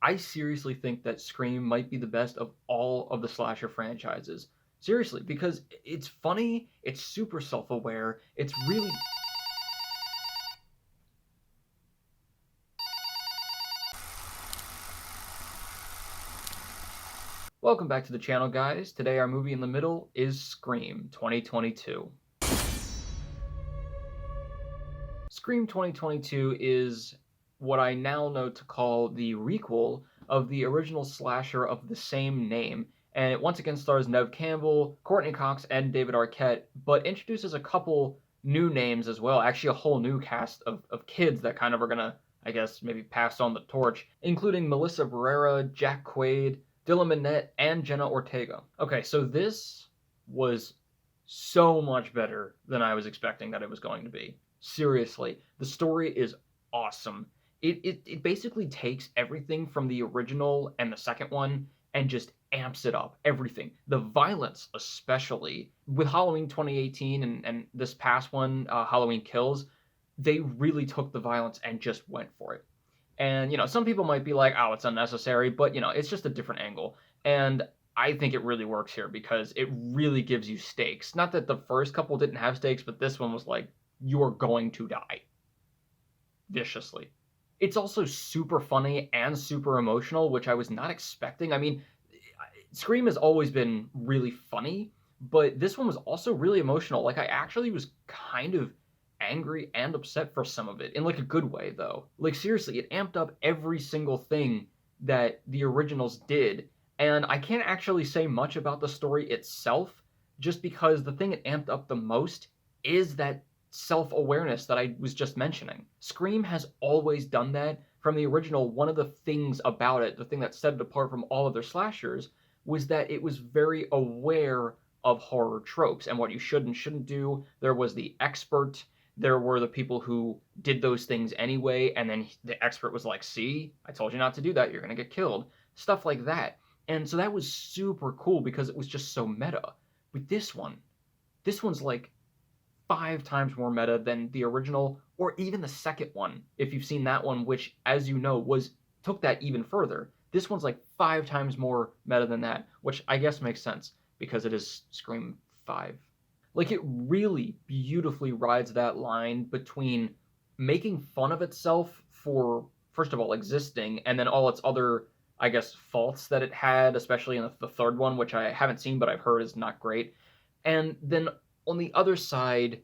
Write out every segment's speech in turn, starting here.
I seriously think that Scream might be the best of all of the slasher franchises. Seriously, because it's funny, it's super self-aware, it's really. Welcome back to the channel, guys. Today our movie in the middle is Scream 2022. Scream 2022 is what I now know to call the requel of the original slasher of the same name, and it once again stars Neve Campbell, Courtney Cox, and David Arquette, but introduces a couple new names as well, actually a whole new cast of kids that kind of are gonna, I guess, maybe pass on the torch, including Melissa Barrera, Jack Quaid, Dylan Minnette, and Jenna Ortega. Okay, so this was so much better than I was expecting that it was going to be. Seriously, the story is awesome. It basically takes everything from the original and the second one and just amps it up. Everything. The violence, especially. With Halloween 2018 and this past one, Halloween Kills, they really took the violence and just went for it. And, some people might be like, oh, it's unnecessary, but, it's just a different angle. And I think it really works here because it really gives you stakes. Not that the first couple didn't have stakes, but this one was like, you are going to die. Viciously. It's also super funny and super emotional, which I was not expecting. I mean, Scream has always been really funny, but this one was also really emotional. Like, I actually was kind of angry and upset for some of it, in like a good way, though. Like, seriously, it amped up every single thing that the originals did, and I can't actually say much about the story itself, just because the thing it amped up the most is that self-awareness that I was just mentioning. Scream has always done that. From the original, one of the things about it, the thing that set it apart from all other slashers, was that it was very aware of horror tropes and what you should and shouldn't do. There was the expert, there were the people who did those things anyway, and then the expert was like, see, I told you not to do that, you're gonna get killed. Stuff like that. And so that was super cool because it was just so meta. But this one's like 5 times more meta than the original, or even the second one, if you've seen that one, which, as you know, took that even further. This one's like 5 times more meta than that, which I guess makes sense because it is Scream 5. Like, it really beautifully rides that line between making fun of itself for, first of all, existing, and then all its other, I guess, faults that it had, especially in the third one, which I haven't seen but I've heard is not great. And then on the other side,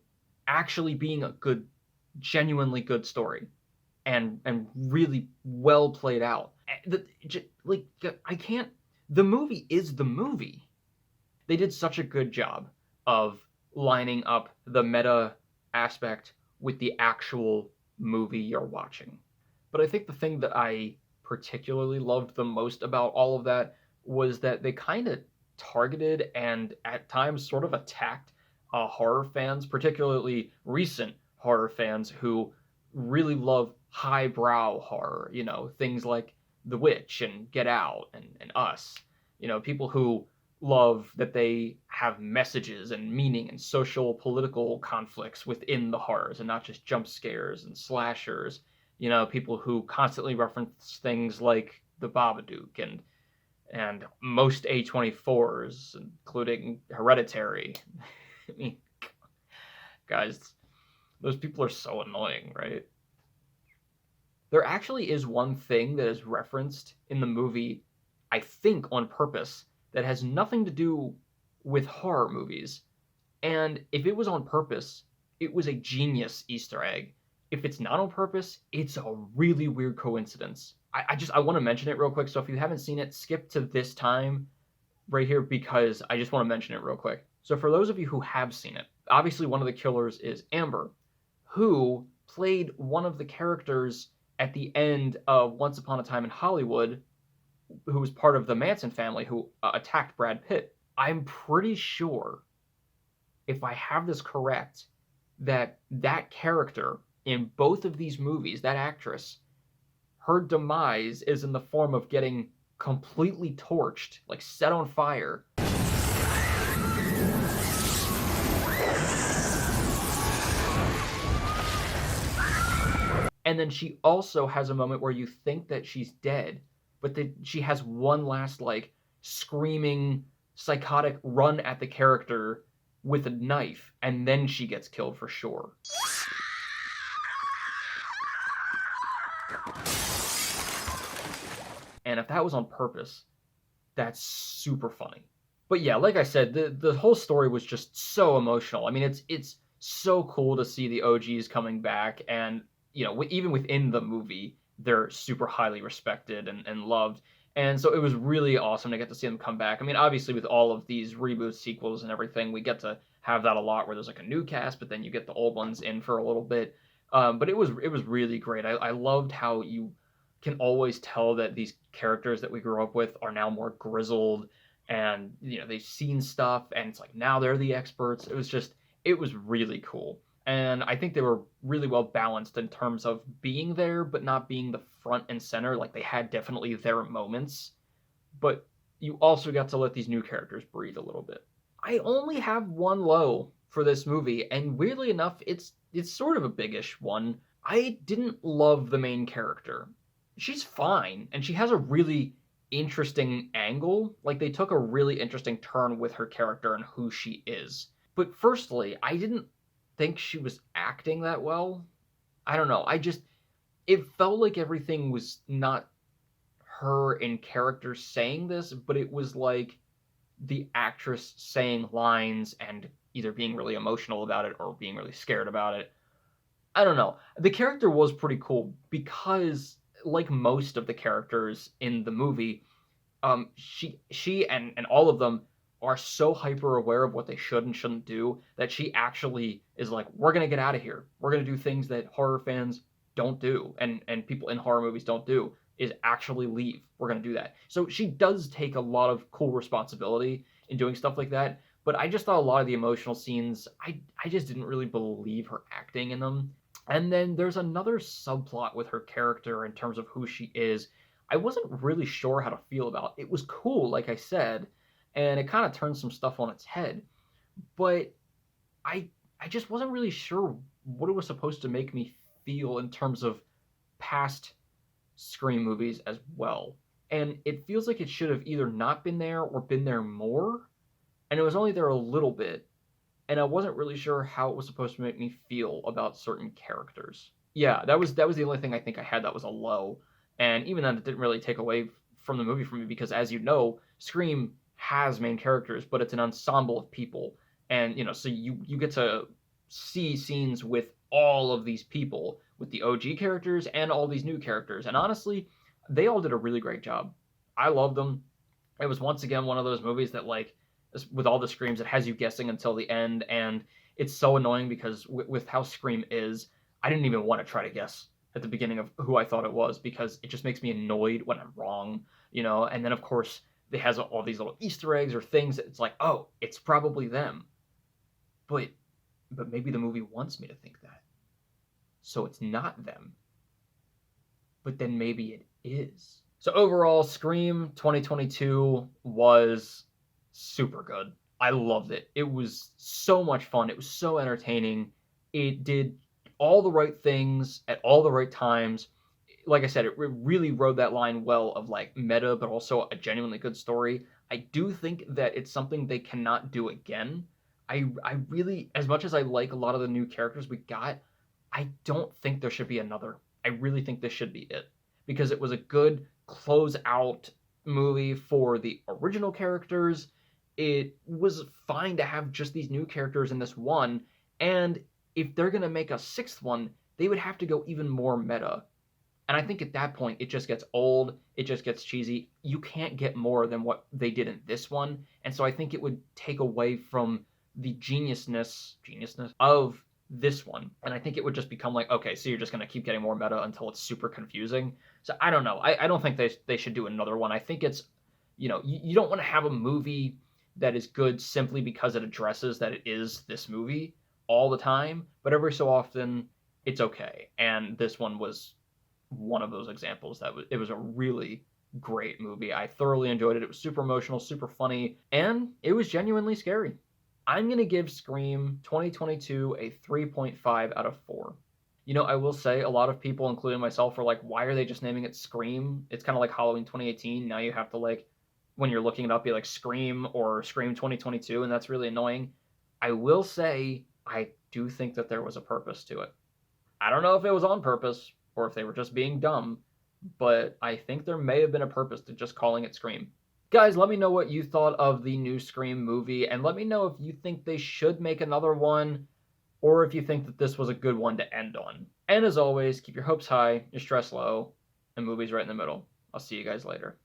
actually being a good, genuinely good story, and really well played out. I can't. The movie is the movie. They did such a good job of lining up the meta aspect with the actual movie you're watching. But I think the thing that I particularly loved the most about all of that was that they kind of targeted and at times sort of attacked horror fans, particularly recent horror fans who really love highbrow horror, things like The Witch and Get Out and Us. People who love that they have messages and meaning and social political conflicts within the horrors and not just jump scares and slashers. People who constantly reference things like The Babadook and most A24s, including Hereditary. I mean, guys, those people are so annoying, right? There actually is one thing that is referenced in the movie, I think on purpose, that has nothing to do with horror movies. And if it was on purpose, it was a genius Easter egg. If it's not on purpose, it's a really weird coincidence. I want to mention it real quick, so if you haven't seen it, skip to this time right here because I just want to mention it real quick. So for those of you who have seen it, obviously one of the killers is Amber, who played one of the characters at the end of Once Upon a Time in Hollywood, who was part of the Manson family who attacked Brad Pitt. I'm pretty sure, if I have this correct, that character in both of these movies, that actress, her demise is in the form of getting completely torched, like set on fire. And then she also has a moment where you think that she's dead, but then she has one last, like, screaming, psychotic run at the character with a knife, and then she gets killed for sure. And if that was on purpose, that's super funny. But yeah, like I said, the whole story was just so emotional. I mean, it's so cool to see the OGs coming back, and even within the movie, they're super highly respected and loved. And so it was really awesome to get to see them come back. I mean, obviously with all of these reboots, sequels, and everything, we get to have that a lot where there's like a new cast, but then you get the old ones in for a little bit. But it was really great. I loved how you can always tell that these characters that we grew up with are now more grizzled, and they've seen stuff, and it's like now they're the experts. It was really cool, and I think they were really well balanced in terms of being there but not being the front and center. Like, they had definitely their moments, but you also got to let these new characters breathe a little bit. I only have one low for this movie, and weirdly enough, it's sort of a biggish one. I didn't love the main character. She's fine, and she has a really interesting angle. Like, they took a really interesting turn with her character and who she is. But firstly, I didn't think she was acting that well. I don't know. It felt like everything was not her in character saying this, but it was like the actress saying lines and either being really emotional about it or being really scared about it. I don't know. The character was pretty cool because, like most of the characters in the movie, she and all of them are so hyper aware of what they should and shouldn't do that she actually is like, we're gonna get out of here. We're gonna do things that horror fans don't do, and people in horror movies don't do, is actually leave. We're gonna do that. So she does take a lot of cool responsibility in doing stuff like that. But I just thought a lot of the emotional scenes, I just didn't really believe her acting in them. And then there's another subplot with her character in terms of who she is. I wasn't really sure how to feel about. It was cool, like I said, and it kind of turned some stuff on its head. But I I just wasn't really sure what it was supposed to make me feel in terms of past Scream movies as well. And it feels like it should have either not been there or been there more, and it was only there a little bit, and I wasn't really sure how it was supposed to make me feel about certain characters. Yeah, that was the only thing I think I had that was a low, and even then, it didn't really take away from the movie for me because, as you know, Scream has main characters, but it's an ensemble of people, and so you get to see scenes with all of these people, with the OG characters and all these new characters, and honestly, they all did a really great job. I loved them. It was once again one of those movies that, like, with all the screams, it has you guessing until the end, and it's so annoying because with how Scream is, I didn't even want to try to guess at the beginning of who I thought it was because it just makes me annoyed when I'm wrong. And then of course it has all these little Easter eggs or things that it's like, oh, it's probably them, but maybe the movie wants me to think that, so it's not them, but then maybe it is. So overall, Scream 2022 was super good. I loved it. It was so much fun. It was so entertaining. It did all the right things at all the right times. Like I said, it really rode that line well of like meta, but also a genuinely good story. I do think that it's something they cannot do again. I really, as much as I like a lot of the new characters we got, I don't think there should be another. I really think this should be it because it was a good close out movie for the original characters. It was fine to have just these new characters in this one, and if they're going to make a sixth one, they would have to go even more meta. And I think at that point, it just gets old, it just gets cheesy. You can't get more than what they did in this one, and so I think it would take away from the geniusness of this one. And I think it would just become like, okay, so you're just going to keep getting more meta until it's super confusing. So I don't know. I don't think they should do another one. I think it's, you don't want to have a movie that is good simply because it addresses that it is this movie all the time, but every so often it's okay. And this one was one of those examples it was a really great movie. I thoroughly enjoyed it. It was super emotional, super funny, and it was genuinely scary. I'm going to give Scream 2022 a 3.5 out of 4. I will say a lot of people, including myself, are like, why are they just naming it Scream? It's kind of like Halloween 2018. Now you have to, like, when you're looking it up, be like Scream or Scream 2022, and that's really annoying. I will say, I do think that there was a purpose to it. I don't know if it was on purpose or if they were just being dumb, but I think there may have been a purpose to just calling it Scream. Guys, let me know what you thought of the new Scream movie, and let me know if you think they should make another one, or if you think that this was a good one to end on. And as always, keep your hopes high, your stress low, and movies right in the middle. I'll see you guys later.